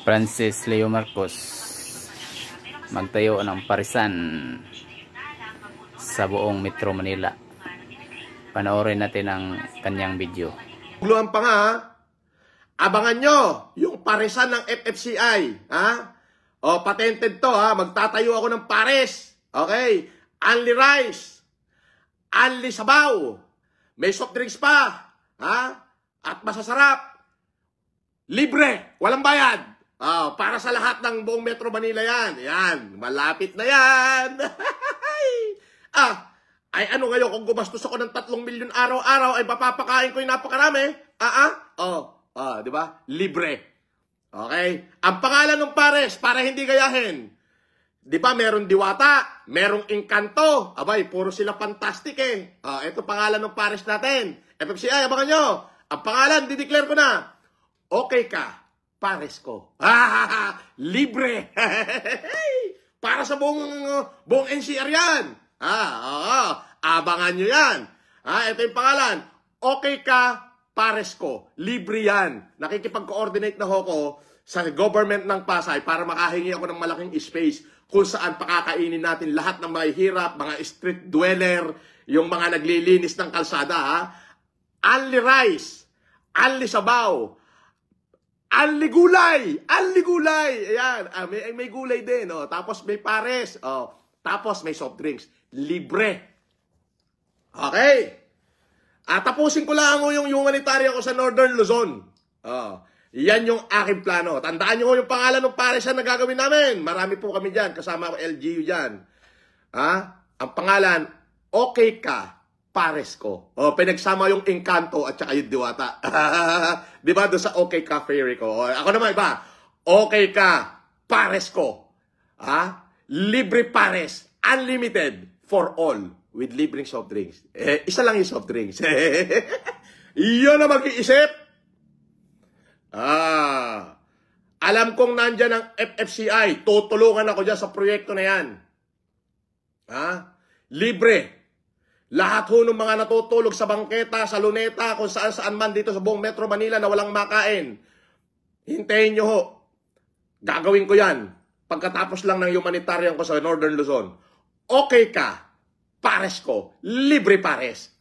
Francis Leo Marcos magtayo ng parisan sa buong Metro Manila. Panoorin natin ang kanyang video. Guluhan pa nga, abangan nyo yung parisan ng FFCI. Ha? O, patented to, ha? Magtatayo ako ng pares. Okay? Only rice. Only sabaw. May soft drinks pa. Ha? At masasarap. Libre. Walang bayad. Para sa lahat ng buong Metro Manila yan. Yan. Malapit na yan. Ay ano ngayon, kung gumastos ako ng 3 milyon araw-araw, ay papapakain ko yung napakarami. Di ba? Libre. Okay? Ang pangalan ng pares, para hindi gayahin. Di ba, meron Diwata, merong Encanto. Abay, puro sila fantastic eh. Ito pangalan ng pares natin. FFCI, abangan nyo. Ang pangalan, dideclare ko na. Okay ka, pares ko. Libre. Para sa buong NCR yan. Abangan nyo yan. Ito yung pangalan. Okay ka, pares ko. Libre yan. Nakikipag-coordinate na ako sa government ng Pasay para makahingi ako ng malaking space kung saan pakakainin natin lahat ng mga hirap, mga street dweller, yung mga naglilinis ng kalsada. Only rice, only sabaw, only gulay, only gulay. Ayan, may gulay din. Tapos may pares. Tapos may soft drinks. Libre. Okay. Tapusin ko lang yung humanitarian ko sa Northern Luzon. Yan yung aking plano. Tandaan nyo yung pangalan ng paresan na gagawin namin. Marami po kami dyan. Kasama ko LGU dyan. Ang pangalan, okay ka, pares ko. Pinagsama yung Encanto at saka yung Diwata. Di ba? Doon sa okay ka, fairy ko. Ako naman iba. Okay ka, pares ko. Libre pares. Unlimited for all with libreng soft drinks. Isa lang yung soft drinks. Iyon na mag-iisip. Alam kong nandyan ang FFCI. Tutulungan ako dyan sa proyekto na yan. Libre. Lahat ho ng mga natutulog sa bangketa, sa luneta, kung saan man dito sa buong Metro Manila na walang makain. Hintayin nyo ho. Gagawin ko yan. Pagkatapos lang ng humanitarian ko sa Northern Luzon. Okay ka, pares ko, libre pares.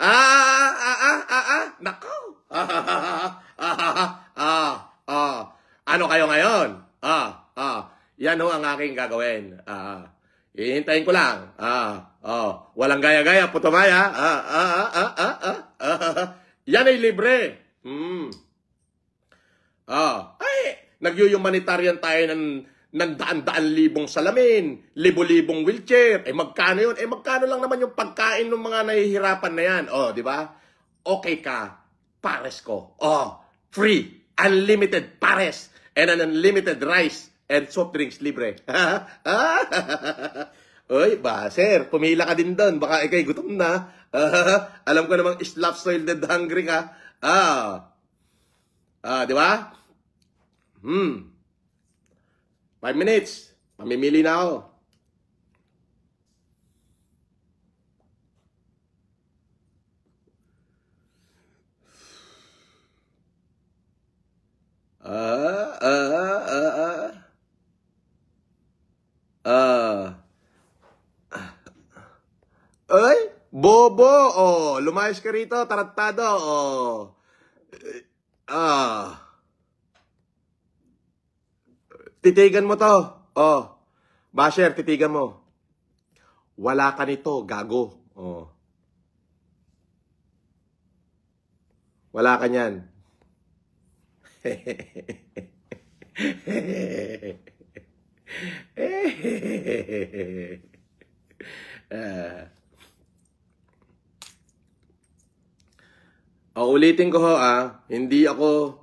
Nako. Ano kayo ngayon? Yan ho ang aking gagawin. Hihintayin ko lang. Walang gaya-gaya, putumaya. Yan ay libre. Nag-humanitarian tayo ng daan-daan libong salamin, libo-libong wheelchair. Magkano yun? Magkano lang naman yung pagkain ng mga nahihirapan na yan? Di ba? Okay ka, pares ko. Free, unlimited pares, and an unlimited rice and soft drinks libre. Oy, sir, pumila ka din doon. Baka ikay gutom na. Alam ko namang slap soil dead hungry ka. Di ba? 5 minutes. Mamimili na ako. Ay, bobo. Lumayas ka rito, tarantado. Titigan mo to. Basher, titigan mo. Wala ka nito, gago. Wala ka niyan. Ulitin ko ho, hindi ako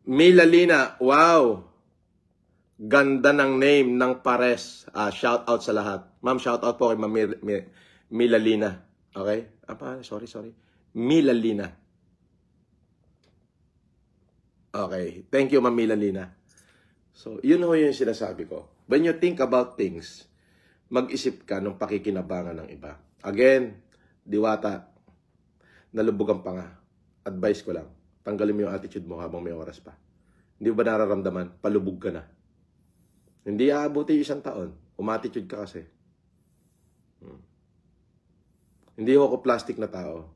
Milalina. Wow. Ganda ng name ng pares. Shout out sa lahat. Ma'am, shout out po kay Ma'am Milalina. Okay? Sorry. Milalina. Okay. Thank you, Ma'am Milalina. So, yun ho yung sinasabi ko. When you think about things, mag-isip ka ng pakikinabangan ng iba. Again, Diwata, nalubog ang panga. Advice ko lang. Tanggalin mo yung attitude mo habang may oras pa. Hindi ba nararamdaman? Palubog ka na. Hindi aabuti 1 taon. Umatitude ka kasi. Hindi ho ako plastic na tao.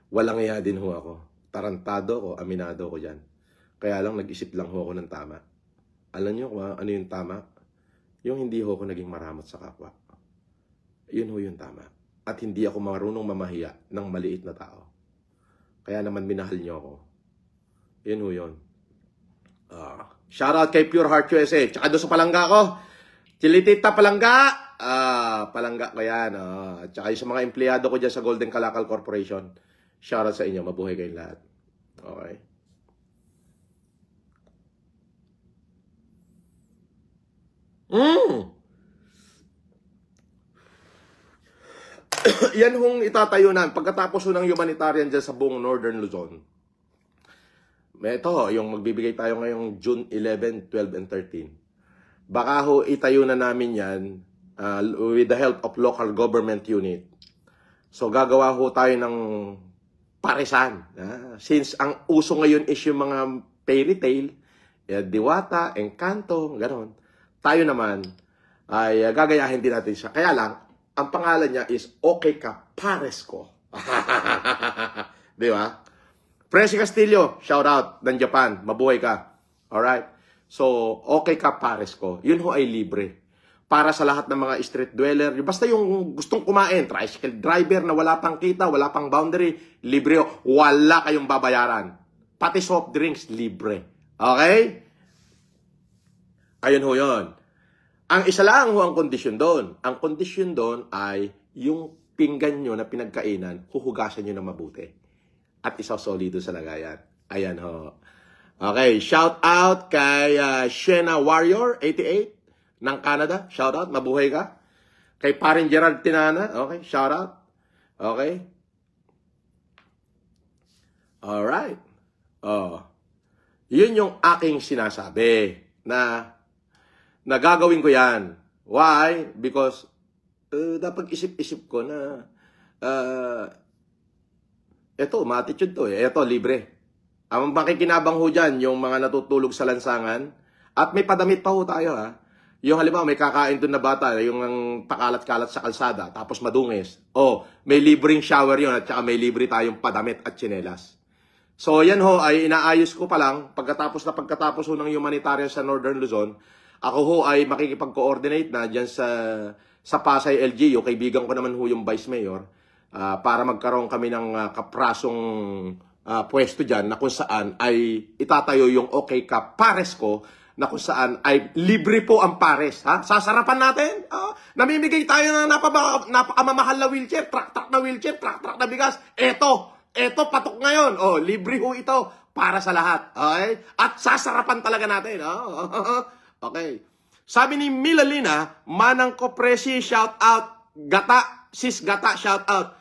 Walang iya din ho ako. Tarantado ko, aminado ko dyan. Kaya lang nag-isip lang ho ako ng tama. Alam niyo kung ano yung tama? Yung hindi ho ako naging maramot sa kapwa. Yun ho yung tama. At hindi ako marunong mamahiya ng maliit na tao. Kaya naman minahal niyo ako. Yun ho yun. Shoutout kay Pure Heart USA. Tsaka doon sa palangga ko. Chilitita Palangga. Palangga ko yan. At saka yung sa mga empleyado ko dyan sa Golden Kalakal Corporation. Shoutout sa inyo. Mabuhay kayong lahat. Okay. Yan hong itatayo na. Pagkatapos ng humanitarian dyan sa buong Northern Luzon. Ito, yung magbibigay tayo ngayong June 11, 12, and 13. Baka ho itayo na namin yan with the help of local government unit. So gagawa ho tayo ng paresan. Since ang uso ngayon is yung mga fairy tale, diwata, engkanto, gano'n. Tayo naman ay gagayahin din natin siya. Kaya lang, ang pangalan niya is Okay Ka Pares Ko. Di ba? Presi Castillo, shout out ng Japan. Mabuhay ka. Alright? So, Okay Ka Pares Ko. Yun ho ay libre. Para sa lahat ng mga street dweller. Basta yung gustong kumain, tricycle driver na wala pang kita, wala pang boundary, libre ho. Wala kayong babayaran. Pati soft drinks, libre. Okay? Ayun ho yun. Ang isa lang ho ang kondisyon doon. Ang kondisyon doon ay yung pinggan nyo na pinagkainan, huhugasan nyo na mabuti. At isasolido sa lagayan. Ayan ho. Okay, shout out kay Shena Warrior 88 ng Canada. Shout out, mabuhay ka. Kay Parin Gerald Tinana. Okay, shout out. Okay. Alright. Yun yung aking sinasabi na gagawin ko yan. Why? Because dapat isip-isip ko na eto, ma-attitude to eh. Eto, libre. Ang makikinabang ho dyan, yung mga natutulog sa lansangan. At may padamit pa ho tayo ha. Yung halimbawa, may kakain doon na bata, yung ang pakalat-kalat sa kalsada, tapos madungis. May libreng shower yun at saka may libre tayong padamit at tsinelas. So yan ho ay inaayos ko pa lang. Pagkatapos ho ng humanitarian sa Northern Luzon, ako ho ay makikipag-coordinate na dyan sa Pasay LGU. Kaibigan ko naman ho yung Vice Mayor para magkaroon kami ng kaprasong pwesto dyan na kung saan ay itatayo yung Okay Ka Pares Ko na kung saan ay libre po ang pares. Ha? Sasarapan natin. Namimigay tayo ng napakamamahal na wheelchair, truck na wheelchair, truck na bigas. Eto, patok ngayon. Libre ho ito para sa lahat. Okay? At sasarapan talaga natin. Okay. Sabi ni Milalina, Manang Kopresi, shout out. Gata, sis Gata, shout out.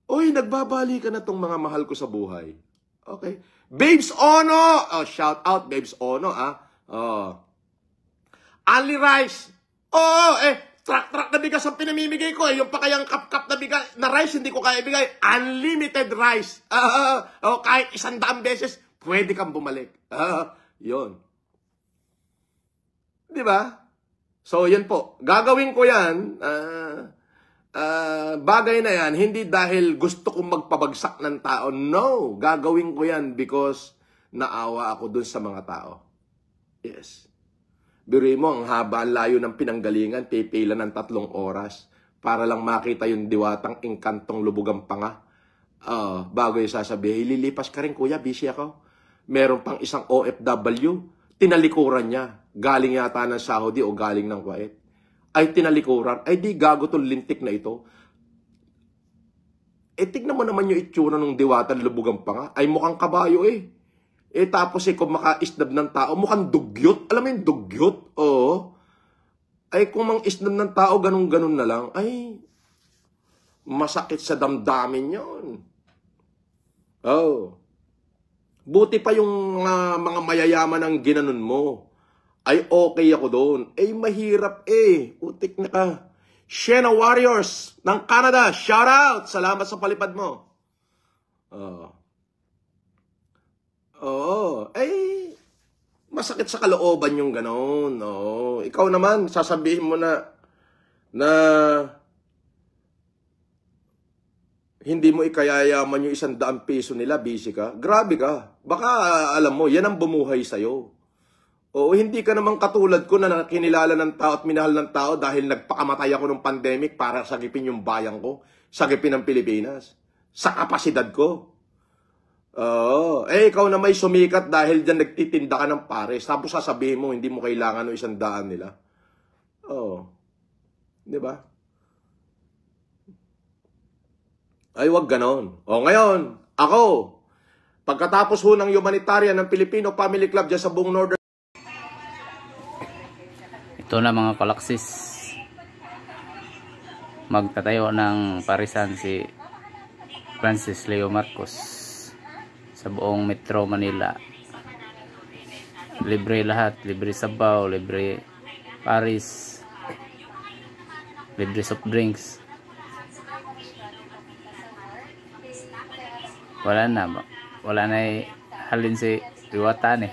Uy, nagbabali ka na tong mga mahal ko sa buhay. Okay. Babes Ono. Shout out, Babes Ono. Only rice. Truck na bigas ang pinamimigay ko. Yung pa kayang kap-kap na bigas na rice, hindi ko kaya ibigay. Unlimited rice. Kahit 100 beses, pwede kang bumalik. Yun. Diba? So, yan po. Gagawin ko yan. Bagay na yan, hindi dahil gusto kong magpabagsak ng tao. No. Gagawin ko yan because naawa ako dun sa mga tao. Yes. Biruin mo, ang haba, ang layo ng pinanggalingan, pipila ng 3 oras para lang makita yung diwatang engkantong lubugang panga. Bago yung sasabihin, lilipas ka rin kuya, busy ako. Meron pang isang OFW, tinalikuran niya. Galing yata ng Saudi o galing ng Kuwait. Ay tinalikuran. Ay di gago tong lintik na ito. Tignan mo naman yung itsura ng diwatan lubugang panga. Ay mukhang kabayo eh. Tapos kung maka-isnab ng tao, mukhang dugyot. Alam mo yung dugyot? Oo. Ay kung mang-isnab ng tao, ganun-ganun na lang. Ay, masakit sa damdamin yon. Buti pa yung mga mayayaman ang ginanon mo. Ay okay ako doon. Mahirap Utik na ka. Shena Warriors ng Canada. Shout out. Salamat sa palipad mo. nakakasakit sa kalooban yung ganon. Oo. Ikaw naman, sasabihin mo na hindi mo ikayayaman yung 100 piso nila, busy ka. Grabe ka. Baka alam mo, yan ang bumuhay sa'yo. Oo, hindi ka naman katulad ko na kinilala ng tao at minahal ng tao dahil nagpakamatay ako ng pandemic para sagipin yung bayan ko, sagipin ang Pilipinas, sa kapasidad ko. Oo, ikaw na may sumikat dahil dyan nagtitinda ka ng pares, tapos sasabihin mo, hindi mo kailangan ng 100 nila. Oo. Di ba? Ay, wag ganon. O ngayon, ako, pagkatapos ho ng humanitarian ng Filipino Family Club dyan sa buong Northern. Ito na mga kalaksis. Magtatayo ng parisan si Francis Leo Marcos sa buong Metro Manila. Libre lahat. Libre sabaw, libre paris, libre soft drinks. Wala na halin si Iwatan eh.